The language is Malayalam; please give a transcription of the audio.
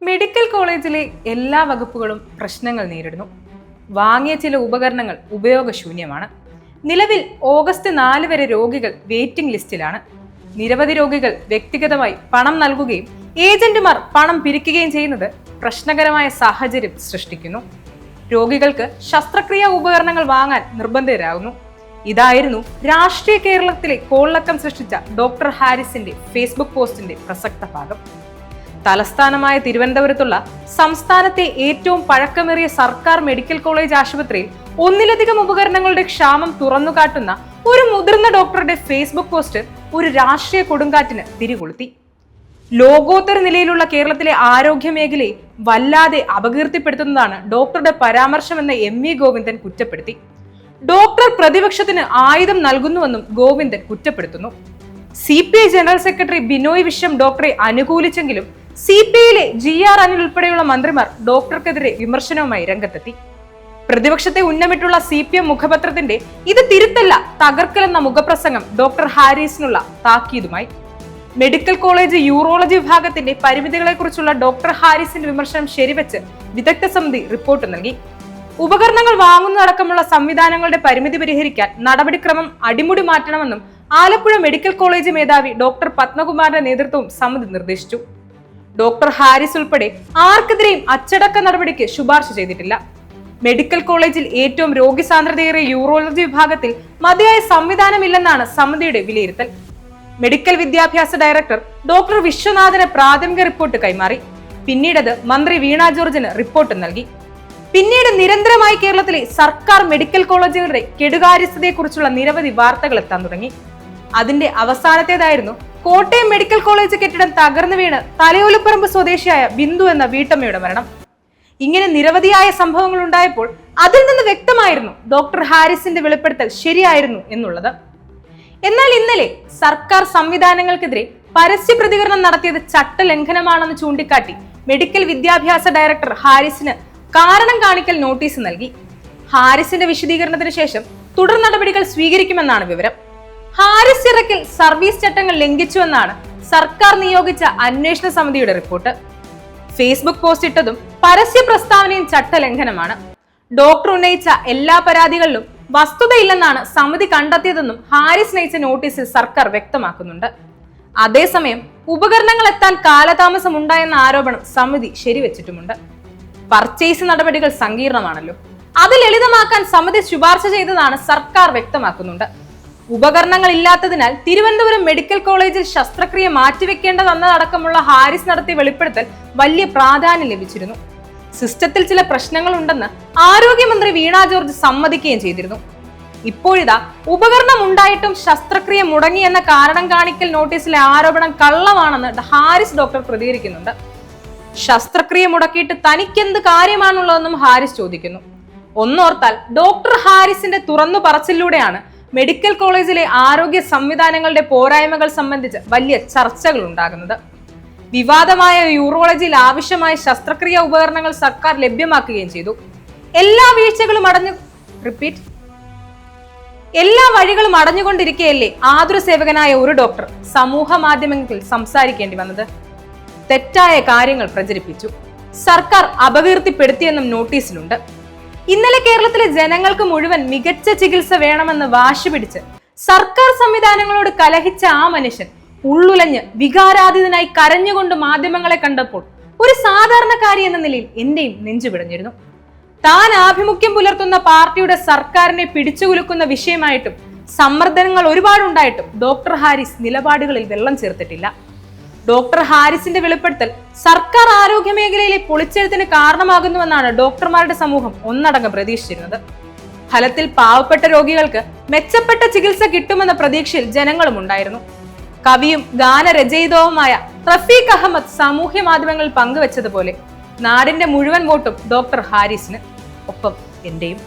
മെഡിക്കൽ കോളേജിലെ എല്ലാ വകുപ്പുകളും പ്രശ്നങ്ങൾ നേരിടുന്നു. വാങ്ങിയ ചില ഉപകരണങ്ങൾ ഉപയോഗശൂന്യമാണ്. നിലവിൽ ഓഗസ്റ്റ് 4 വരെ രോഗികൾ വെയിറ്റിംഗ് ലിസ്റ്റിലാണ്. നിരവധി രോഗികൾ വ്യക്തിഗതമായി പണം നൽകുകയും ഏജന്റുമാർ പണം പിരിക്കുകയും ചെയ്യുന്നത് പ്രശ്നകരമായ സാഹചര്യം സൃഷ്ടിക്കുന്നു. രോഗികൾക്ക് ശസ്ത്രക്രിയാ ഉപകരണങ്ങൾ വാങ്ങാൻ നിർബന്ധിതരാകുന്നു. ഇതായിരുന്നു രാഷ്ട്രീയ കേരളത്തിലെ കോളിളക്കം സൃഷ്ടിച്ച ഡോക്ടർ ഹാരിസിന്റെ ഫേസ്ബുക്ക് പോസ്റ്റിന്റെ പ്രസക്ത ഭാഗം. തലസ്ഥാനമായ തിരുവനന്തപുരത്തുള്ള സംസ്ഥാനത്തെ ഏറ്റവും പഴക്കമേറിയ സർക്കാർ മെഡിക്കൽ കോളേജ് ആശുപത്രിയിൽ ഒന്നിലധികം ഉപകരണങ്ങളുടെ ക്ഷാമം തുറന്നുകാട്ടുന്ന ഒരു മുതിർന്ന ഡോക്ടറുടെ ഫേസ്ബുക്ക് പോസ്റ്റ് ഒരു രാഷ്ട്രീയ കൊടുങ്കാറ്റിന് തിരികൊളുത്തി. ലോകോത്തര നിലയിലുള്ള കേരളത്തിലെ ആരോഗ്യ മേഖലയെ വല്ലാതെ അപകീർത്തിപ്പെടുത്തുന്നതാണ് ഡോക്ടറുടെ പരാമർശമെന്ന് MV ഗോവിന്ദൻ കുറ്റപ്പെടുത്തി. ഡോക്ടർ പ്രതിപക്ഷത്തിന് ആയുധം നൽകുന്നുവെന്നും ഗോവിന്ദൻ കുറ്റപ്പെടുത്തുന്നു. CPI general secretary Binoy Viswam ഡോക്ടറെ അനുകൂലിച്ചെങ്കിലും CPIയിലെ GR അനിൽ ഉൾപ്പെടെയുള്ള മന്ത്രിമാർ ഡോക്ടർക്കെതിരെ വിമർശനവുമായി രംഗത്തെത്തി. പ്രതിപക്ഷത്തെ ഉന്നമിട്ടുള്ള CPM മുഖപത്രത്തിന്റെ ഇത് തിരുത്തല്ല തകർക്കലെന്ന മുഖപ്രസംഗം ഡോക്ടർ ഹാരിസിനുള്ള താക്കീതുമായി. മെഡിക്കൽ കോളേജ് യൂറോളജി വിഭാഗത്തിന്റെ പരിമിതികളെക്കുറിച്ചുള്ള ഡോക്ടർ ഹാരിസിന്റെ വിമർശനം ശരിവെച്ച് വിദഗ്ധ സമിതി റിപ്പോർട്ട് നൽകി. ഉപകരണങ്ങൾ വാങ്ങുന്നതടക്കമുള്ള സംവിധാനങ്ങളുടെ പരിമിതി പരിഹരിക്കാൻ നടപടിക്രമം അടിമുടി മാറ്റണമെന്നും ആലപ്പുഴ മെഡിക്കൽ കോളേജ് മേധാവി ഡോക്ടർ പത്മകുമാറിന്റെ നേതൃത്വവും സമിതി നിർദ്ദേശിച്ചു. ഡോക്ടർ ഹാരിസ് ഉൾപ്പെടെ ആർക്കെതിരെയും അച്ചടക്ക നടപടിക്ക് ശുപാർശ ചെയ്തിട്ടില്ല. മെഡിക്കൽ കോളേജിൽ ഏറ്റവും രോഗി സാന്ദ്രതയേറിയ യൂറോളജി വിഭാഗത്തിൽ മതിയായ സംവിധാനമില്ലെന്നാണ് സമിതിയുടെ വിലയിരുത്തൽ. മെഡിക്കൽ വിദ്യാഭ്യാസ ഡയറക്ടർ ഡോക്ടർ വിശ്വനാഥന് പ്രാഥമിക റിപ്പോർട്ട് കൈമാറി. പിന്നീട് മന്ത്രി വീണ ജോർജിന് റിപ്പോർട്ട് നൽകി. പിന്നീട് നിരന്തരമായി കേരളത്തിലെ സർക്കാർ മെഡിക്കൽ കോളേജുകളുടെ കെടുകാര്യസ്ഥതയെക്കുറിച്ചുള്ള നിരവധി വാർത്തകൾ എത്താൻ തുടങ്ങി. അതിന്റെ അവസാനത്തേതായിരുന്നു കോട്ടയം മെഡിക്കൽ കോളേജ് കെട്ടിടം തകർന്നു വീണ് തലയോലപ്പറമ്പ് സ്വദേശിയായ ബിന്ദു എന്ന വീട്ടമ്മയുടെ മരണം. ഇങ്ങനെ നിരവധിയായ സംഭവങ്ങൾ ഉണ്ടായപ്പോൾ അതിൽ നിന്ന് വ്യക്തമായിരുന്നു ഡോക്ടർ ഹാരിസിന്റെ വെളിപ്പെടുത്തൽ ശരിയായിരുന്നു എന്നുള്ളത്. എന്നാൽ ഇന്നലെ സർക്കാർ സംവിധാനങ്ങൾക്കെതിരെ പരസ്യ പ്രതികരണം നടത്തിയത് ചട്ടലംഘനമാണെന്ന് ചൂണ്ടിക്കാട്ടി മെഡിക്കൽ വിദ്യാഭ്യാസ ഡയറക്ടർ ഹാരിസിന് കാരണം കാണിക്കൽ നോട്ടീസ് നൽകി. ഹാരിസിന്റെ വിശദീകരണത്തിന് ശേഷം തുടർ നടപടികൾ സ്വീകരിക്കുമെന്നാണ് വിവരം. ഹാരിസ് ഇറക്കൽ സർവീസ് ചട്ടങ്ങൾ ലംഘിച്ചുവെന്നാണ് സർക്കാർ നിയോഗിച്ച അന്വേഷണ സമിതിയുടെ റിപ്പോർട്ട്. ഫേസ്ബുക്ക് പോസ്റ്റ് ഇട്ടതും പരസ്യ പ്രസ്താവനയും ചട്ടലംഘനമാണ്. ഡോക്ടർ ഉന്നയിച്ച എല്ലാ പരാതികളിലും വസ്തുതയില്ലെന്നാണ് സമിതി കണ്ടെത്തിയതെന്നും ഹാരിസ് നയിച്ച നോട്ടീസിൽ സർക്കാർ വ്യക്തമാക്കുന്നുണ്ട്. അതേസമയം ഉപകരണങ്ങൾ എത്താൻ കാലതാമസം ഉണ്ടായെന്ന ആരോപണം സമിതി ശരിവെച്ചിട്ടുമുണ്ട്. പർച്ചേസ് നടപടികൾ സങ്കീർണമാണല്ലോ, അത് ലളിതമാക്കാൻ സമിതി ശുപാർശ ചെയ്തതാണ് സർക്കാർ വ്യക്തമാക്കുന്നുണ്ട്. ഉപകരണങ്ങൾ ഇല്ലാത്തതിനാൽ തിരുവനന്തപുരം മെഡിക്കൽ കോളേജിൽ ശസ്ത്രക്രിയ മാറ്റിവെക്കേണ്ടതെന്നതടക്കമുള്ള ഹാരിസ് നടത്തിയ വെളിപ്പെടുത്തൽ വലിയ പ്രാധാന്യം ലഭിച്ചിരുന്നു. സിസ്റ്റത്തിൽ ചില പ്രശ്നങ്ങൾ ഉണ്ടെന്ന് ആരോഗ്യമന്ത്രി വീണ ജോർജ് സമ്മതിക്കുകയും ചെയ്തിരുന്നു. ഇപ്പോഴിതാ ഉപകരണം ഉണ്ടായിട്ടും ശസ്ത്രക്രിയ മുടങ്ങിയെന്ന കാരണം കാണിക്കൽ നോട്ടീസിലെ ആരോപണം കള്ളമാണെന്ന് ഹാരിസ് ഡോക്ടർ പ്രതികരിക്കുന്നുണ്ട്. ശസ്ത്രക്രിയ മുടക്കിയിട്ട് തനിക്കെന്ത് കാര്യമാണുള്ളതെന്നും ഹാരിസ് ചോദിക്കുന്നു. ഒന്നോർത്താൽ ഡോക്ടർ ഹാരിസിന്റെ തുറന്നു പറച്ചിലൂടെയാണ് മെഡിക്കൽ കോളേജിലെ ആരോഗ്യ സംവിധാനങ്ങളുടെ പോരായ്മകൾ സംബന്ധിച്ച് വലിയ ചർച്ചകൾ ഉണ്ടാകുന്നത്. വിവാദമായ യൂറോളജിയിൽ ആവശ്യമായ ശസ്ത്രക്രിയാ ഉപകരണങ്ങൾ സർക്കാർ ലഭ്യമാക്കുകയും ചെയ്തു. എല്ലാ വഴികളും അടഞ്ഞുകൊണ്ടിരിക്കുകയല്ലേ ആതുര സേവകനായ ഒരു ഡോക്ടർ സമൂഹ മാധ്യമങ്ങളിൽ സംസാരിക്കേണ്ടി വന്നത്. തെറ്റായ കാര്യങ്ങൾ പ്രചരിപ്പിച്ചു, സർക്കാർ അപകീർത്തിപ്പെടുത്തിയെന്നും നോട്ടീസിലുണ്ട്. ഇന്നലെ കേരളത്തിലെ ജനങ്ങൾക്ക് മുഴുവൻ മികച്ച ചികിത്സ വേണമെന്ന് വാശി പിടിച്ച് സർക്കാർ സംവിധാനങ്ങളോട് കലഹിച്ച ആ മനുഷ്യൻ ഉള്ളുലഞ്ഞ് വികാരാതീതനായി കരഞ്ഞുകൊണ്ട് മാധ്യമങ്ങളെ കണ്ടപ്പോൾ ഒരു സാധാരണക്കാരി എന്ന നിലയിൽ എന്റെയും നെഞ്ചു പിടഞ്ഞിരുന്നു. താൻ ആഭിമുഖ്യം പുലർത്തുന്ന പാർട്ടിയുടെ സർക്കാരിനെ പിടിച്ചുകുലുക്കുന്ന വിഷയമായിട്ടും സമ്മർദ്ദങ്ങൾ ഒരുപാടുണ്ടായിട്ടും ഡോക്ടർ ഹാരിസ് നിലപാടുകളിൽ വെള്ളം ചേർത്തിട്ടില്ല. ഡോക്ടർ ഹാരിസിന്റെ വെളിപ്പെടുത്തൽ സർക്കാർ ആരോഗ്യ മേഖലയിലെ പൊളിച്ചെഴുത്തിന് കാരണമാകുന്നുവെന്നാണ് ഡോക്ടർമാരുടെ സമൂഹം ഒന്നടങ്കം പ്രതീക്ഷിച്ചിരുന്നത്. ഫലത്തിൽ പാവപ്പെട്ട രോഗികൾക്ക് മെച്ചപ്പെട്ട ചികിത്സ കിട്ടുമെന്ന പ്രതീക്ഷയിൽ ജനങ്ങളും ഉണ്ടായിരുന്നു. കവിയും ഗാനരചയിതാവുമായ റഫീഖ് അഹമ്മദ് സാമൂഹ്യ മാധ്യമങ്ങളിൽ പങ്കുവച്ചതുപോലെ നാടിന്റെ മുഴുവൻ വോട്ടും ഡോക്ടർ ഹാരിസിന്, ഒപ്പം എന്റെയും.